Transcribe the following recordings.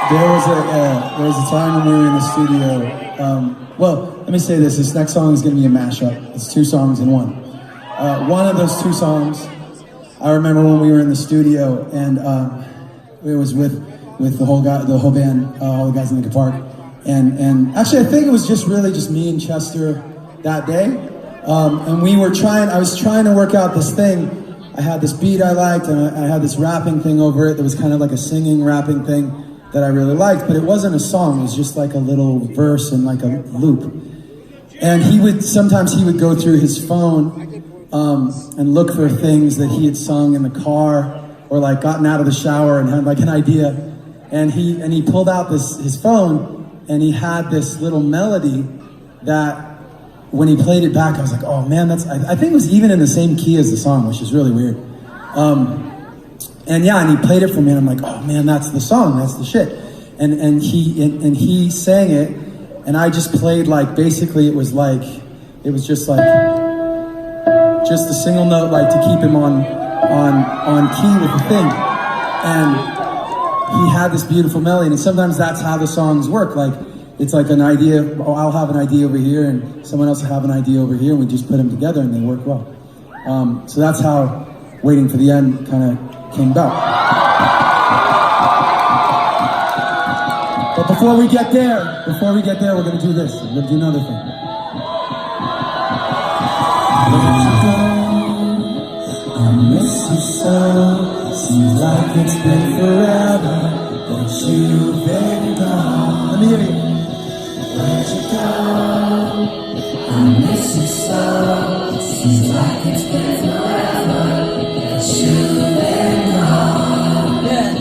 There was a time when we were in the studio. Well, let me say this. This next song is going to be a mashup. It's two songs in one. One of those two songs, I remember when we were in the studio, and it was with the whole band, all the guys in Linkin Park. And actually, I think it was just me and Chester that day. And I was trying to work out this thing. I had this beat I liked, and I had this rapping thing over it that was kind of like a singing, rapping thing that I really liked, but it wasn't a song. It was just like a little verse and like a loop. And sometimes he would go through his phone and look for things that he had sung in the car or like gotten out of the shower and had like an idea. And he pulled out his phone and he had this little melody that when he played it back, I was like, oh man, I think it was even in the same key as the song, which is really weird. And he played it for me, and I'm like, oh man, that's the song, that's the shit. And he sang it, and I just played like, basically it was just a single note, like to keep him on key with the thing. And he had this beautiful melody, and sometimes that's how the songs work. Like, it's like an idea, I'll have an idea over here, and someone else will have an idea over here, and we just put them together, and they work well. So that's how Waiting for the End kind of came about. But before we get there, we're gonna do this. We're gonna do another thing. I miss you so. Seems like it's been forever. But you've been gone. Let me hear you. Where'd you go? I miss you so. Seems like it's been forever. But you've been gone. Yeah.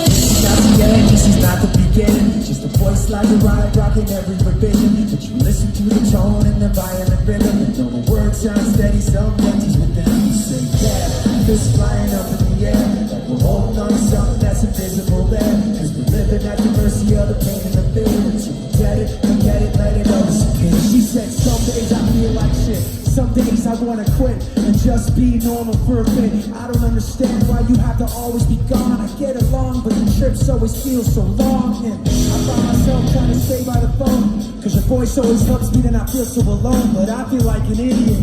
This is not the end. This is not the beginning. Just a voice like a riot rocking every revision. But you listen to the tone and the violent rhythm. And though the words sound steady, some empties within. You say, yeah, fists flying up in the air. Like we're holding on to something that's invisible there. Cause we're living at the mercy of the pain and the fear. But you get it, forget it, let it all disappear. She said, some days I feel like shit. Some days I wanna quit and just be normal for a bit. I don't understand why you have to always be gone. I get along, but the trips always feel so long. And I find myself trying to stay by the phone, cause your voice always helps me, then I feel so alone. But I feel like an idiot,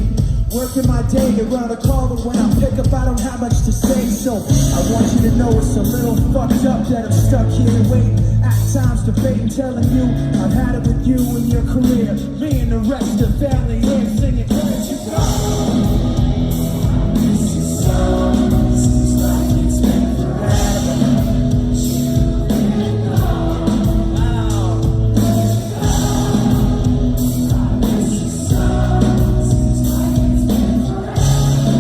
working my day around a call, but when I pick up I don't have much to say. So I want you to know it's a little fucked up that I'm stuck here waiting. At times debating, telling you I've had it with you and your career. Me and the rest of the family here singing, where'd you go? I miss you so. Seems like it's been forever. You've been gone. Wow. I miss you so. Seems like it's been forever.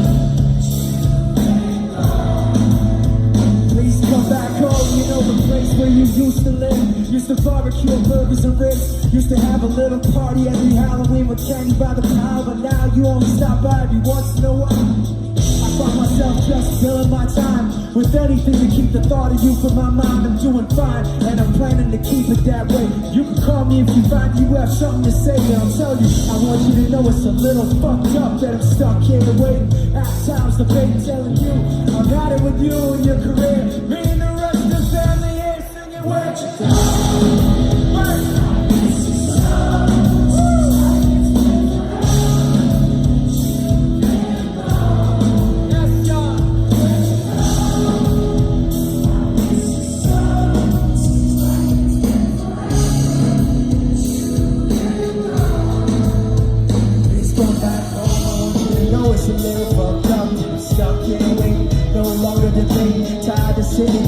You've been gone. Please come back home. You know the place where you used to live. Used to barbecue burgers and ribs. Used to have a little party every Halloween with candy by the pile. But now you only stop by every once in a while. I find myself just filling my time with anything to keep the thought of you from my mind. I'm doing fine, and I'm planning to keep it that way. You can call me if you find you have something to say. And I'll tell you, I want you to know it's a little fucked up that I'm stuck here waiting. At times debating, telling you I've had it with you and your career. Me and the rest of the family here singing, where'd you go? It's a little fucked up, stuck here waiting, no longer debating, tired of sitting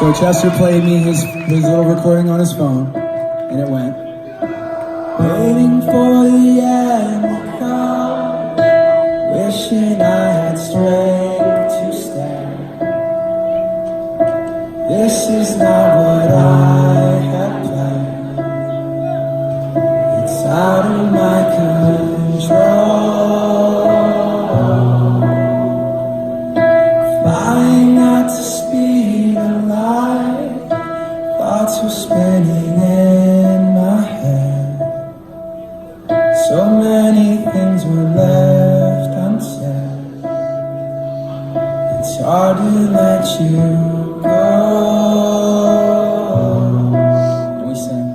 So Chester played me his little recording on his phone, and it went, waiting for the end to come, wishing I had strength to stand. This is not what I had planned. It's out of my control. Flying at the speed of light, thoughts were spinning in my head. So many things were left unsaid. It's hard to let you go. And we sing.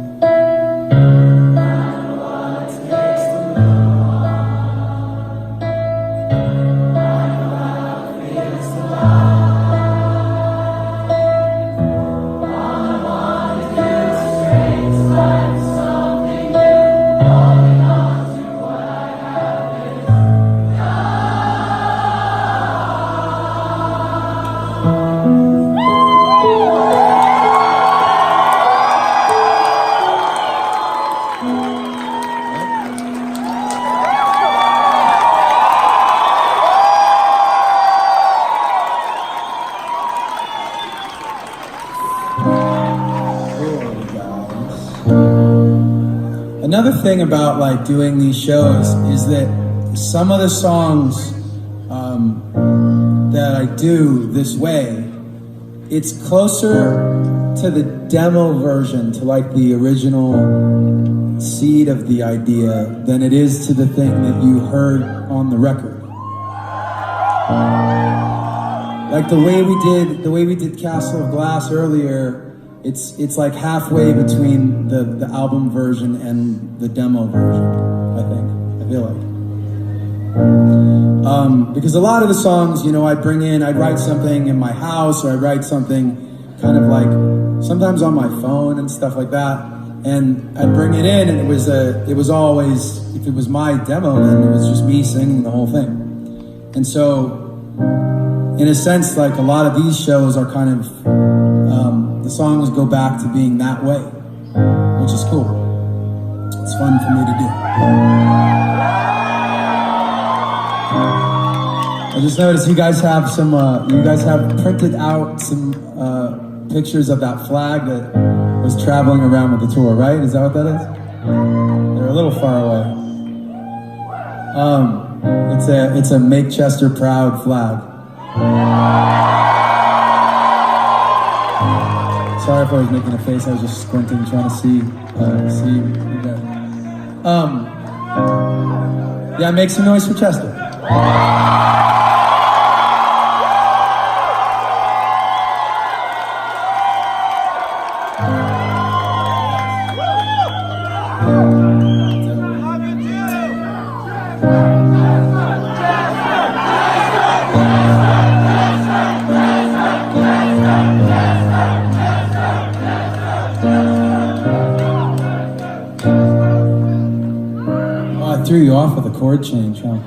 Another thing about like doing these shows is that some of the songs that I do this way, it's closer to the demo version, to like the original seed of the idea, than it is to the thing that you heard on the record. Like the way we did Castle of Glass earlier. It's like halfway between the album version and the demo version, I feel like. Because a lot of the songs, you know, I'd write something in my house, or I'd write something kind of like, sometimes on my phone and stuff like that, and I'd bring it in, and it was always, if it was my demo, then it was just me singing the whole thing. And so, in a sense, like a lot of these shows are kind of, the songs go back to being that way, which is cool. It's fun for me to do. I just noticed you guys have printed out some pictures of that flag that was traveling around with the tour, right? Is that what that is? They're a little far away. It's a Make Chester Proud flag. Sorry if I was making a face. I was just squinting, trying to see you guys. Yeah, make some noise for Chester. Threw you off with a chord change, huh?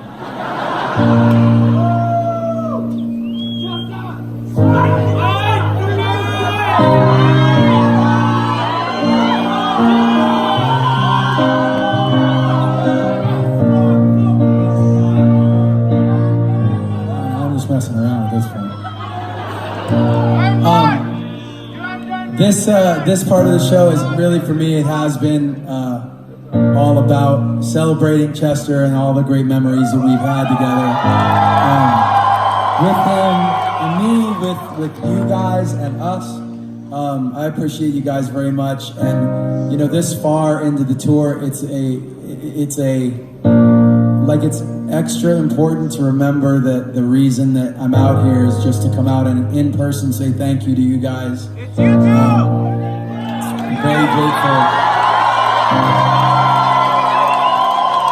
I'm just messing around at this point. This part of the show is really, for me, it has been all about celebrating Chester and all the great memories that we've had together with him and me, with you guys and us. I appreciate you guys very much, and you know, this far into the tour, it's extra important to remember that the reason that I'm out here is just to come out and in person say thank you to you guys. I'm very grateful.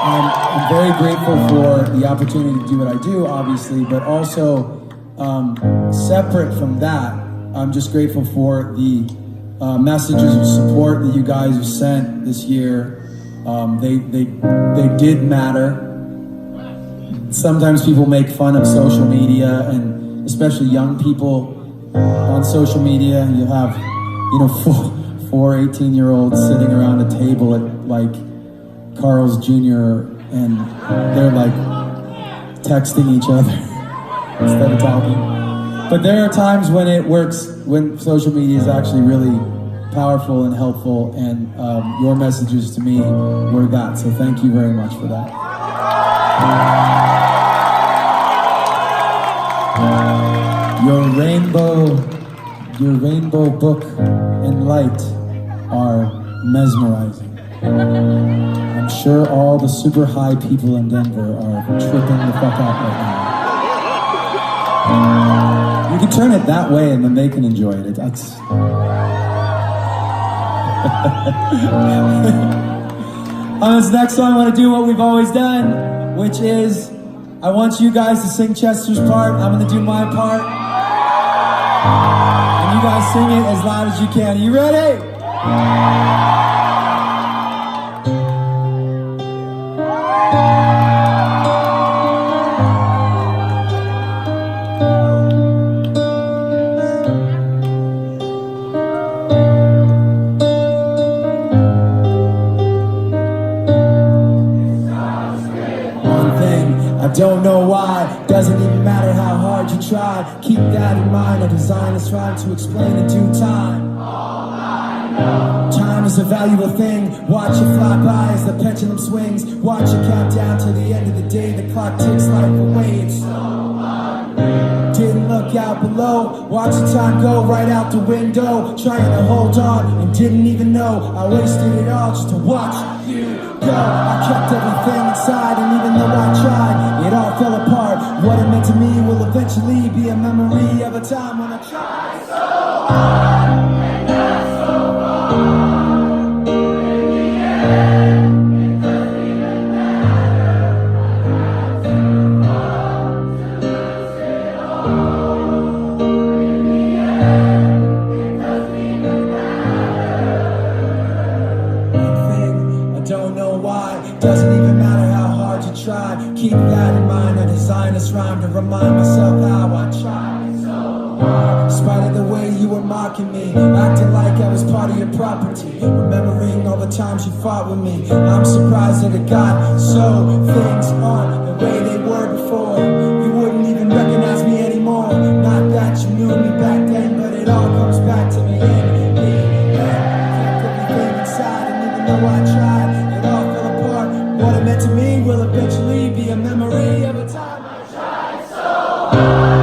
I'm very grateful for the opportunity to do what I do, obviously, but also separate from that, I'm just grateful for the messages of support that you guys have sent this year. They did matter. Sometimes people make fun of social media, and especially young people on social media, you'll have, you know, four 18-year-olds sitting around a table at like Carl's Jr. and they're like texting each other instead of talking. But there are times when it works, when social media is actually really powerful and helpful, and your messages to me were that. So thank you very much for that. Your rainbow book and light are mesmerizing. I'm sure all the super high people in Denver are tripping the fuck out right now. You can turn it that way and then they can enjoy it. That's... On this next song, I want to do what we've always done, which is I want you guys to sing Chester's part. I'm going to do my part. And you guys sing it as loud as you can. Are you ready? I don't know why, doesn't even matter how hard you try. Keep that in mind, I designed this rhyme to explain in due time. Time is a valuable thing, watch it fly by as the pendulum swings. Watch it count down to the end of the day, the clock ticks like a wave. Didn't look out below, watch the time go right out the window. Trying to hold on and didn't even know I wasted it all just to watch you go. I kept everything inside, and even though I tried, it all fell apart. What it meant to me will eventually be a memory of a time when I tried so hard and got so far. In the end, it doesn't even matter. I had to fall to lose it all. In the end, it doesn't even matter. One thing, I don't know why, doesn't even matter how hard you try. Keep that in mind, I designed this rhyme to remind myself how I tried so hard. In spite of the way you were mocking me, acting like I was part of your property, remembering all the times you fought with me. I'm surprised that it got so. Things aren't the way they were before. You wouldn't even recognize me anymore. Not that you knew me back then, but it all comes back to me in the end. Kept everything inside, and even though I tried, it all fell apart. What it meant to me will eventually be a memory of a time I tried so hard.